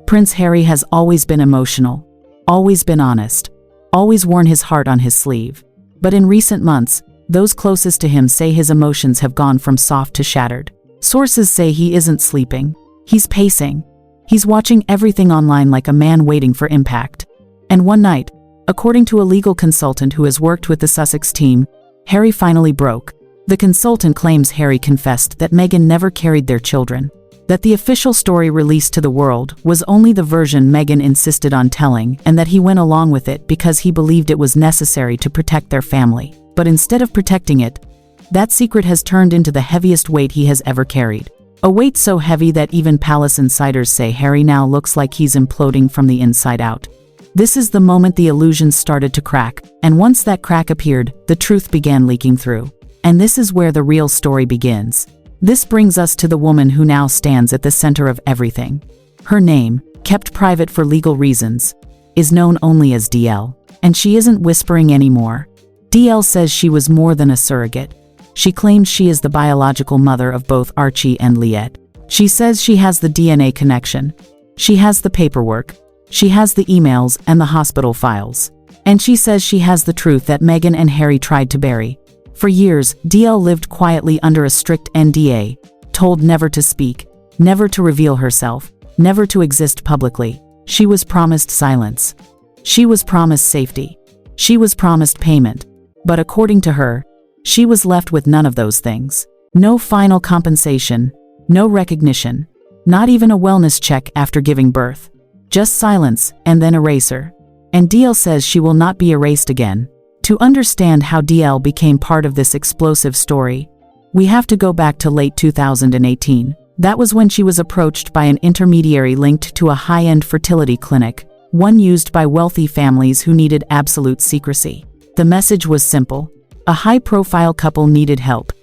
Prince Harry has always been emotional, always been honest, always worn his heart on his sleeve. But in recent months, those closest to him say his emotions have gone from soft to shattered. Sources say he isn't sleeping. He's pacing. He's watching everything online like a man waiting for impact. And one night, according to a legal consultant who has worked with the Sussex team, Harry finally broke. The consultant claims Harry confessed that Meghan never carried their children, that the official story released to the world was only the version Meghan insisted on telling, and that he went along with it because he believed it was necessary to protect their family. But instead of protecting it, that secret has turned into the heaviest weight he has ever carried. A weight so heavy that even palace insiders say Harry now looks like he's imploding from the inside out. This is the moment the illusions started to crack, and once that crack appeared, the truth began leaking through. And this is where the real story begins. This brings us to the woman who now stands at the center of everything. Her name, kept private for legal reasons, is known only as DL. And she isn't whispering anymore. DL says she was more than a surrogate. She claims she is the biological mother of both Archie and Liette. She says she has the DNA connection. She has the paperwork. She has the emails and the hospital files. And she says she has the truth that Meghan and Harry tried to bury. For years, DL lived quietly under a strict NDA, told never to speak, never to reveal herself, never to exist publicly. She was promised silence. She was promised safety. She was promised payment. But according to her, she was left with none of those things. No final compensation, no recognition, not even a wellness check after giving birth. Just silence and then eraser. And DL says she will not be erased again. To understand how DL became part of this explosive story, we have to go back to late 2018. That was when she was approached by an intermediary linked to a high-end fertility clinic, one used by wealthy families who needed absolute secrecy. The message was simple. A high-profile couple needed help.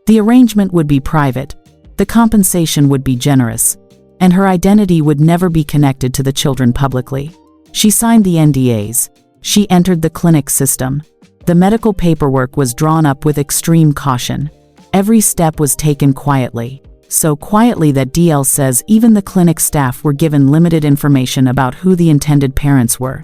The arrangement would be private, the compensation would be generous, and her identity would never be connected to the children publicly. She signed the NDAs. She entered the clinic system. The medical paperwork was drawn up with extreme caution. Every step was taken quietly. So quietly that DL says even the clinic staff were given limited information about who the intended parents were.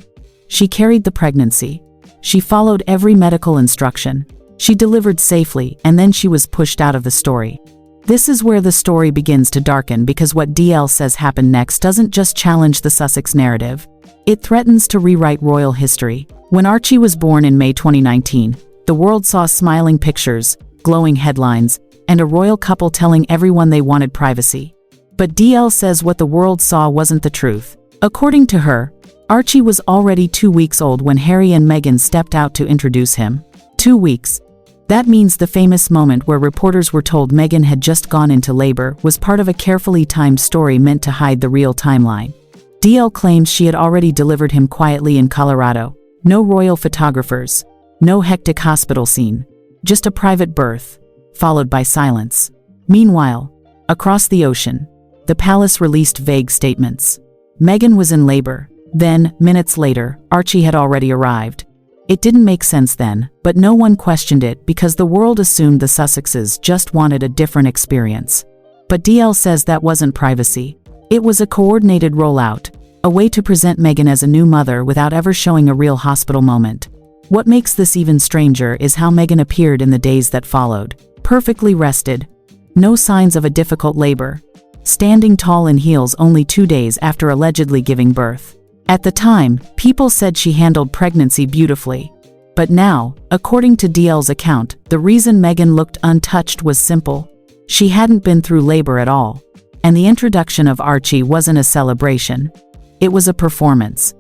She carried the pregnancy. She followed every medical instruction. She delivered safely, and then she was pushed out of the story. This is where the story begins to darken, because what DL says happened next doesn't just challenge the Sussex narrative. It threatens to rewrite royal history. When Archie was born in May 2019, the world saw smiling pictures, glowing headlines, and a royal couple telling everyone they wanted privacy. But DL says what the world saw wasn't the truth. According to her, Archie was already 2 weeks old when Harry and Meghan stepped out to introduce him. 2 weeks. That means the famous moment where reporters were told Meghan had just gone into labor was part of a carefully timed story meant to hide the real timeline. DL claims she had already delivered him quietly in Colorado. No royal photographers. No hectic hospital scene. Just a private birth, followed by silence. Meanwhile, across the ocean, the palace released vague statements. Meghan was in labor. Then, minutes later, Archie had already arrived. It didn't make sense then, but no one questioned it because the world assumed the Sussexes just wanted a different experience. But DL says that wasn't privacy. It was a coordinated rollout, a way to present Meghan as a new mother without ever showing a real hospital moment. What makes this even stranger is how Meghan appeared in the days that followed. Perfectly rested. No signs of a difficult labor. Standing tall in heels only 2 days after allegedly giving birth. At the time, people said she handled pregnancy beautifully. But now, according to DL's account, the reason Meghan looked untouched was simple. She hadn't been through labor at all. And the introduction of Archie wasn't a celebration. It was a performance.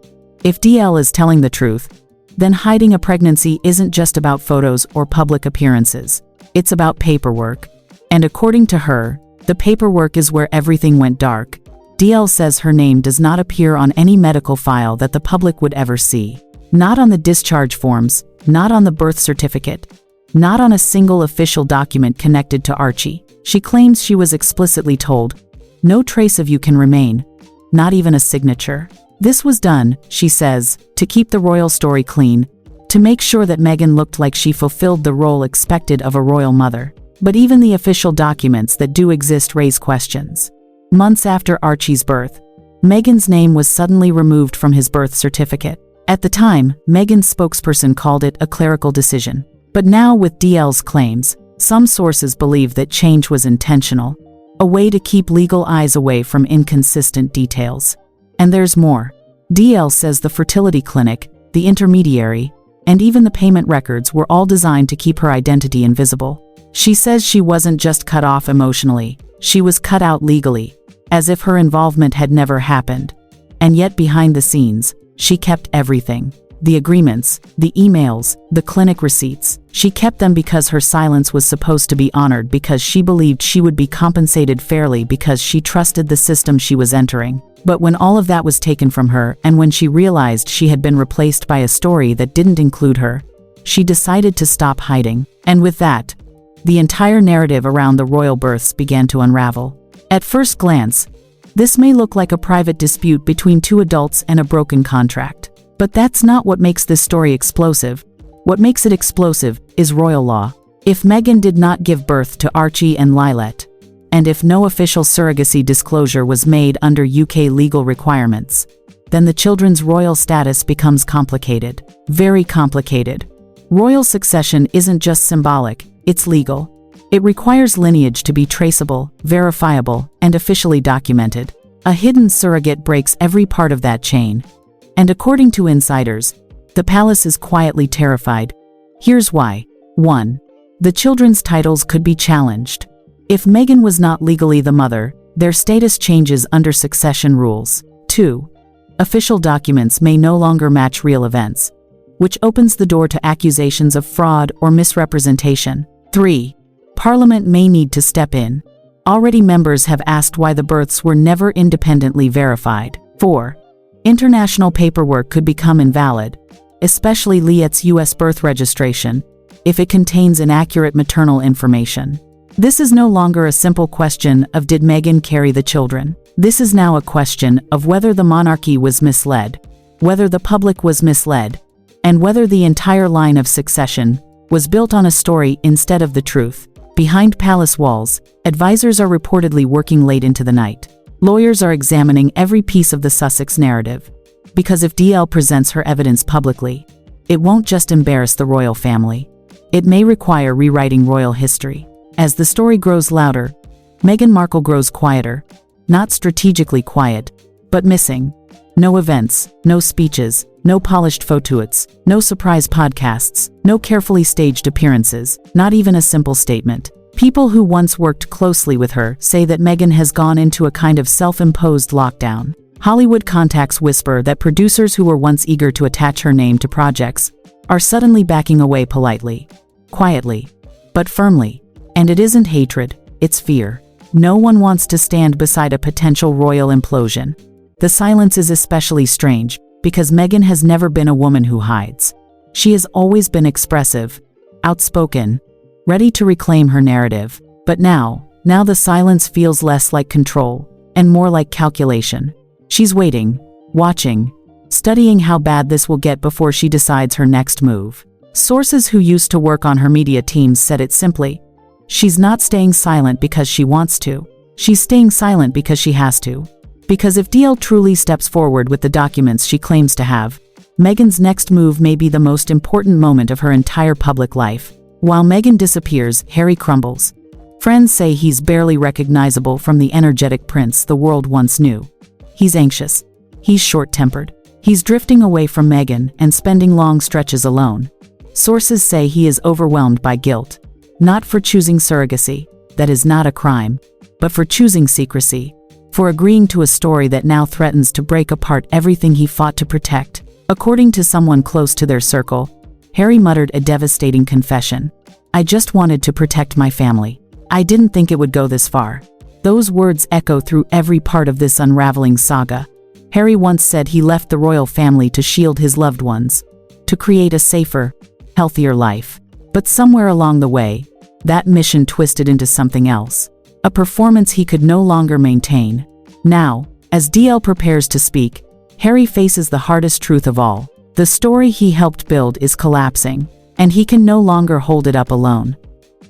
If DL is telling the truth, then hiding a pregnancy isn't just about photos or public appearances. It's about paperwork. And according to her, the paperwork is where everything went dark. DL says her name does not appear on any medical file that the public would ever see. Not on the discharge forms, not on the birth certificate, not on a single official document connected to Archie. She claims she was explicitly told, "No trace of you can remain, not even a signature." This was done, she says, to keep the royal story clean, to make sure that Meghan looked like she fulfilled the role expected of a royal mother. But even the official documents that do exist raise questions. Months after Archie's birth, Meghan's name was suddenly removed from his birth certificate. At the time, Meghan's spokesperson called it a clerical decision. But now, with DL's claims, some sources believe that change was intentional, a way to keep legal eyes away from inconsistent details. And there's more. DL says the fertility clinic, the intermediary, and even the payment records were all designed to keep her identity invisible. She says she wasn't just cut off emotionally, she was cut out legally, as if her involvement had never happened. And yet behind the scenes, she kept everything. The agreements, the emails, the clinic receipts. She kept them because her silence was supposed to be honored, because she believed she would be compensated fairly, because she trusted the system she was entering. But when all of that was taken from her, and when she realized she had been replaced by a story that didn't include her, she decided to stop hiding. And with that, the entire narrative around the royal births began to unravel. At first glance, this may look like a private dispute between two adults and a broken contract. But that's not what makes this story explosive. What makes it explosive is royal law. If Meghan did not give birth to Archie and Lilet, and if no official surrogacy disclosure was made under UK legal requirements, then the children's royal status becomes complicated. Very complicated. Royal succession isn't just symbolic, it's legal. It requires lineage to be traceable, verifiable, and officially documented. A hidden surrogate breaks every part of that chain. And according to insiders, the palace is quietly terrified. Here's why. 1. The children's titles could be challenged. If Meghan was not legally the mother, their status changes under succession rules. 2. Official documents may no longer match real events, which opens the door to accusations of fraud or misrepresentation. 3. Parliament may need to step in. Already members have asked why the births were never independently verified. 4. International paperwork could become invalid, especially Liet's U.S. birth registration, if it contains inaccurate maternal information. This is no longer a simple question of did Meghan carry the children. This is now a question of whether the monarchy was misled, whether the public was misled, and whether the entire line of succession was built on a story instead of the truth. Behind palace walls, advisors are reportedly working late into the night. Lawyers are examining every piece of the Sussex narrative, because if DL presents her evidence publicly, it won't just embarrass the royal family. It may require rewriting royal history. As the story grows louder, Meghan Markle grows quieter. Not strategically quiet, but missing. No events, no speeches, no polished photoets, no surprise podcasts, no carefully staged appearances, not even a simple statement. People who once worked closely with her say that Meghan has gone into a kind of self-imposed lockdown. Hollywood contacts whisper that producers who were once eager to attach her name to projects are suddenly backing away politely, quietly, but firmly. And it isn't hatred, it's fear. No one wants to stand beside a potential royal implosion. The silence is especially strange, because Meghan has never been a woman who hides. She has always been expressive, outspoken, ready to reclaim her narrative. But now the silence feels less like control and more like calculation. She's waiting, watching, studying how bad this will get before she decides her next move. Sources who used to work on her media teams said it simply. She's not staying silent because she wants to. She's staying silent because she has to. Because if DL truly steps forward with the documents she claims to have, Meghan's next move may be the most important moment of her entire public life. While Meghan disappears, Harry crumbles. Friends say he's barely recognizable from the energetic prince the world once knew. He's anxious. He's short-tempered. He's drifting away from Meghan and spending long stretches alone. Sources say he is overwhelmed by guilt. Not for choosing surrogacy, that is not a crime, but for choosing secrecy, for agreeing to a story that now threatens to break apart everything he fought to protect. According to someone close to their circle, Harry muttered a devastating confession. "I just wanted to protect my family. I didn't think it would go this far." Those words echo through every part of this unraveling saga. Harry once said he left the royal family to shield his loved ones, to create a safer, healthier life. But somewhere along the way, that mission twisted into something else, a performance he could no longer maintain. Now, as DL prepares to speak, Harry faces the hardest truth of all. The story he helped build is collapsing, and he can no longer hold it up alone.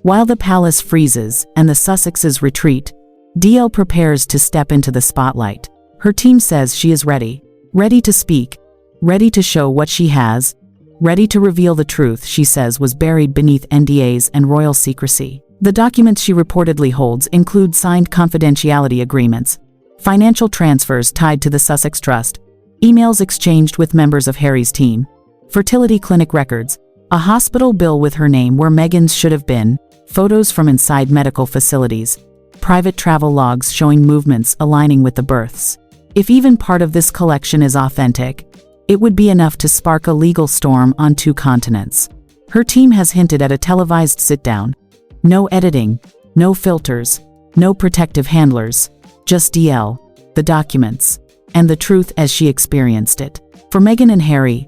While the palace freezes and the Sussexes retreat, DL prepares to step into the spotlight. Her team says she is ready. Ready to speak. Ready to show what she has. Ready to reveal the truth she says was buried beneath NDAs and royal secrecy. The documents she reportedly holds include signed confidentiality agreements, financial transfers tied to the Sussex Trust, emails exchanged with members of Harry's team, fertility clinic records, a hospital bill with her name where Meghan's should have been, photos from inside medical facilities, private travel logs showing movements aligning with the births. If even part of this collection is authentic, it would be enough to spark a legal storm on 2 continents. Her team has hinted at a televised sit-down. No editing, no filters, no protective handlers, just DL, the documents, and the truth as she experienced it. For Meghan and Harry,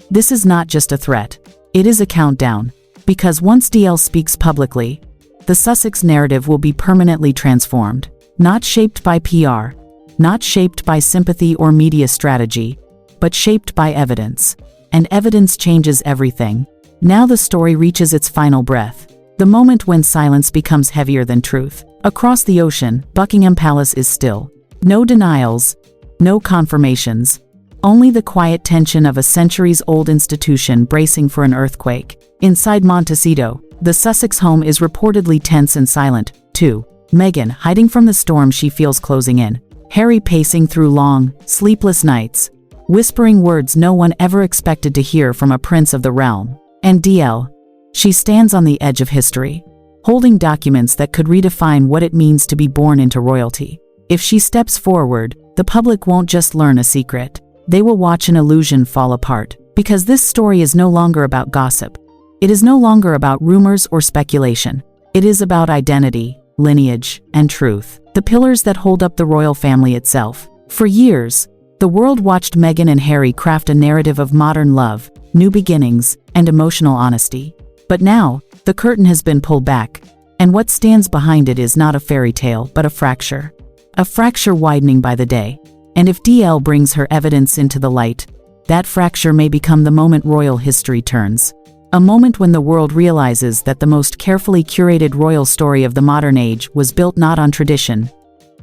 this is not just a threat, it is a countdown, because once DL speaks publicly, the Sussex narrative will be permanently transformed, not shaped by PR, not shaped by sympathy or media strategy, but shaped by evidence. And evidence changes everything. Now the story reaches its final breath, the moment when silence becomes heavier than truth. Across the ocean, Buckingham Palace is still. No denials, no confirmations, only the quiet tension of a centuries-old institution bracing for an earthquake. Inside Montecito, the Sussex home is reportedly tense and silent, too. Meghan hiding from the storm she feels closing in. Harry pacing through long, sleepless nights, whispering words no one ever expected to hear from a prince of the realm. And DL. She stands on the edge of history, holding documents that could redefine what it means to be born into royalty. If she steps forward, the public won't just learn a secret. They will watch an illusion fall apart. Because this story is no longer about gossip. It is no longer about rumors or speculation. It is about identity, lineage, and truth. The pillars that hold up the royal family itself. For years, the world watched Meghan and Harry craft a narrative of modern love, new beginnings, and emotional honesty. But now, the curtain has been pulled back, and what stands behind it is not a fairy tale but a fracture. A fracture widening by the day. And if DL brings her evidence into the light, that fracture may become the moment royal history turns. A moment when the world realizes that the most carefully curated royal story of the modern age was built not on tradition,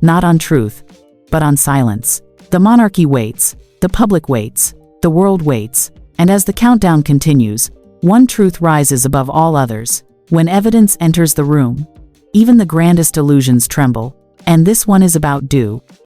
not on truth, but on silence. The monarchy waits, the public waits, the world waits, and as the countdown continues, one truth rises above all others. When evidence enters the room, even the grandest illusions tremble, and this one is about